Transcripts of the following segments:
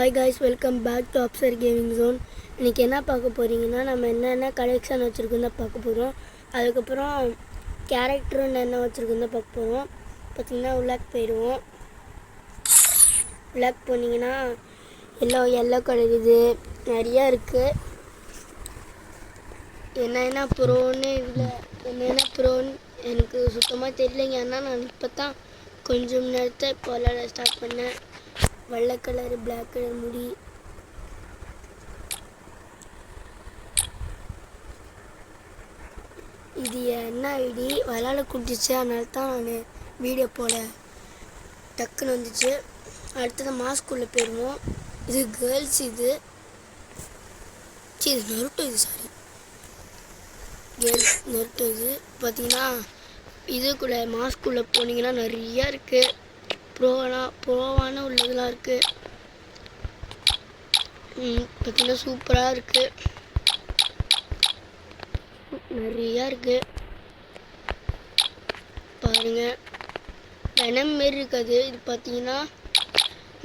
Hi guys, welcome back to Absar gaming zone. இன்றைக்கி என்ன பார்க்க போகிறீங்கன்னா, நம்ம என்னென்ன கலெக்ஷன் வச்சுருக்கோம் தான் பார்க்க போகிறோம். அதுக்கப்புறம் கேரக்டரும் என்ன வச்சுருக்கோம் தான் பார்க்க போகிறோம். பார்த்திங்கன்னா உள்ளாக் போயிடுவோம். உள்ளாக் போனீங்கன்னா எல்லோ கலர் இது நிறையா இருக்குது. என்னென்ன ப்ரோன்னு இதில் என்னென்ன ப்ரோன்னு எனக்கு சுத்தமாக தெரியலைங்க. ஆனால் நான் இப்போ தான் கொஞ்சம் நேரத்தை இப்போ விளையாட ஸ்டார்ட் பண்ணேன். வெள்ளை கலர், பிளாக் கலர் முடி. இது என்ன ஐடி விளாட கொடுத்துச்சு, அதனால தான் நான் வீடியோ போல டக்குன்னு வந்துச்சு. அடுத்தது மாஸ்க்குள்ளே போயிடுவோம். இது கேர்ள்ஸ், இது நருட்டோ, இது சாரி கேர்ள்ஸ் நருட்டோ. இது பார்த்தீங்கன்னா இதுக்குள்ளே மாஸ்க்குள்ளே போனீங்கன்னா நிறையா இருக்குது. ப்ரோவான உள்ளதெல்லாம் இருக்குது. பார்த்தீங்கன்னா சூப்பராக இருக்குது, நிறையா இருக்குது பாருங்கள். வெனம் மாரி இருக்காது இது. பார்த்தீங்கன்னா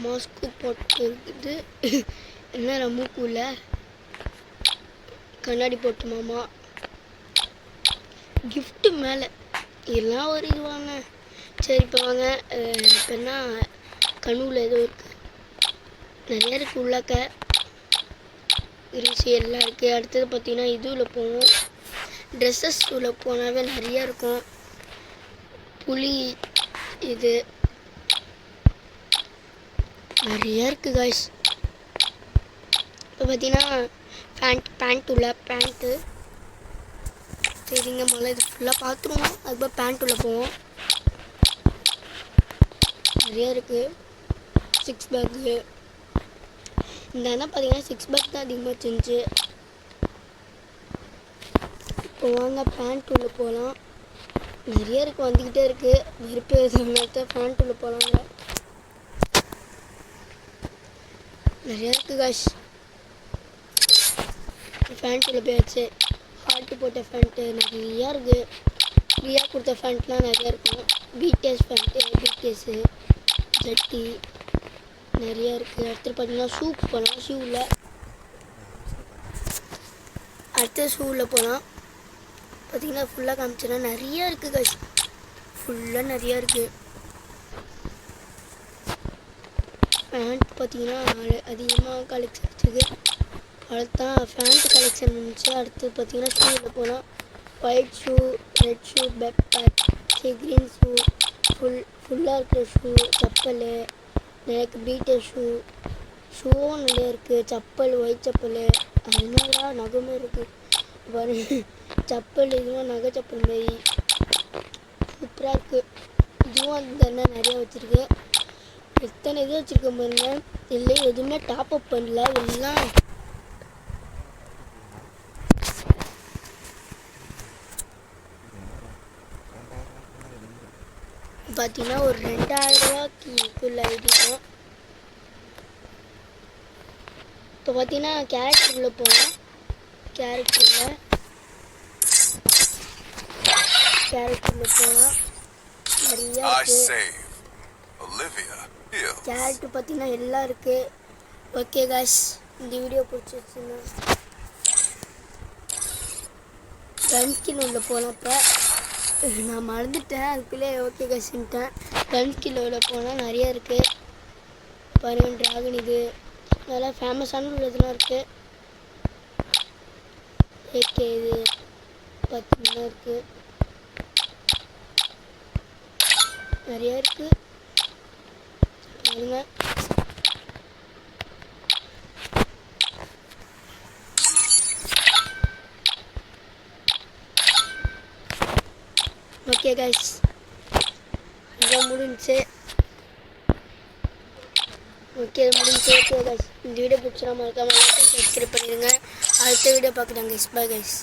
மாஸ்க்கு போட்டு இருக்குது. என்ன மூக்குள்ள கண்ணாடி போட்டு மாமா கிஃப்ட்டு மேலே எல்லாம் ஒரு இதுவாங்க. சரி இப்போ வாங்க. இப்போன்னா கனவுல ஏதோ இருக்குது, நிறையா இருக்குது உள்ளாக்க இருந்துச்சு, எல்லாம் இருக்குது. அடுத்தது பார்த்திங்கன்னா இதுவில் போவோம். ட்ரெஸ்ஸஸ் உள்ள போனாவே நிறையா இருக்கும். புலி இது நிறையா இருக்குது காய்ஸ். இப்போ பார்த்திங்கன்னா பேண்ட் உள்ள பேண்ட்டு சரிங்க. முதல்ல இது ஃபுல்லாக பார்த்துருவோம், அதுக்கப்புறம் பேண்ட் உள்ள போவோம். நிறையா இருக்குது. 6 பேக்கு இந்த அண்ணா பார்த்தீங்கன்னா 6 பேக் தான் அதிகமாக செஞ்சு. இப்போ வாங்க பேண்ட் உள்ள போகலாம். நிறைய இருக்குது, வந்துக்கிட்டே இருக்குது. வெறுப்பு சமயத்தை பேண்ட் உள்ள போகலாங்க. நிறையா இருக்குது காஷ். பேண்ட் உள்ள போயாச்சு. ஹார்ட்டு போட்ட ஃபேண்ட்டு நிறையா இருக்குது. ஃப்ரீயாக கொடுத்த ஃபேண்ட்லாம் நிறையா இருக்கும். பிடிஎஸ் ஃபேண்ட்டு, பிடிஎஸ்ஸு ஜட்டி நிறையா இருக்குது. அடுத்து பார்த்தீங்கன்னா ஷூக்கு போகலாம். ஷூவில் அடுத்த ஷூவில் போகலாம். பார்த்தீங்கன்னா ஃபுல்லாக காமிச்சோன்னா நிறையா இருக்குது காஷ். ஃபுல்லாக நிறையா இருக்குது. பேண்ட் பார்த்தீங்கன்னா அதிகமாக கலெக்ஷன் வச்சுருக்கு. அதுதான் ஃபேண்ட் கலெக்ஷன் இருந்துச்சு. அடுத்து பார்த்தீங்கன்னா ஷூவில் போகலாம். White shoe, red shoe, backpack, green shoe, ஃபுல்லாக இருக்கிற ஷூ, செப்பல், எனக்கு பீட்டர் ஷூவும் நிறைய இருக்குது. செப்பல், ஒயிட் செப்பல், அதனால நகமே இருக்குது பாருங்க. செப்பல் இதுவும் நகை செப்பல் மாரி சூப்பராக இருக்குது. இதுவும் அந்த அண்ணன் நிறையா வச்சுருக்கு. எத்தனை இது வச்சுருக்கேன் பாருங்க. இல்லை எதுவுமே டாப் அப் பண்ணல. எல்லாம் பார்த்தீங்கன்னா ஒரு 2000 ரூபாய்க்குள்ள ஐடிக்கும். இப்போ பார்த்தீங்கன்னா கேரக்டருக்குள்ளே போகலாம். கேரக்டரில் போகலாம். நிறையா இருக்குது. கேரக்டர் பார்த்தீங்கன்னா எல்லாம் இருக்குது. ஓகே காய்ஸ், இந்த வீடியோ பிடிச்சிருச்சுன்னா கன்ஸ்கின் உள்ள போகலாம். இப்போ நான் மறந்துட்டேன், அதுக்குள்ளே ஓகே காய்ஸ்ன்ட்டேன். கன்ஸ்கின் உள்ள போனால் நிறையா இருக்குது பாருங்க. ட்ராகன் இது நல்லா ஃபேமஸான உள்ளதெல்லாம் இருக்குது. ஏகே இது பார்த்தீங்கன்னா இருக்குது, நிறையா இருக்குது பாருங்க. ஓகே கைஸ், இதான் முடிஞ்சிச்சு. ஓகே கைஸ், இந்த வீடியோ பிடிச்சா மறக்காம சப்ஸ்கிரைப் பண்ணிடுங்க. அடுத்த வீடியோ பார்க்குறேன் கைஸ். Bye guys.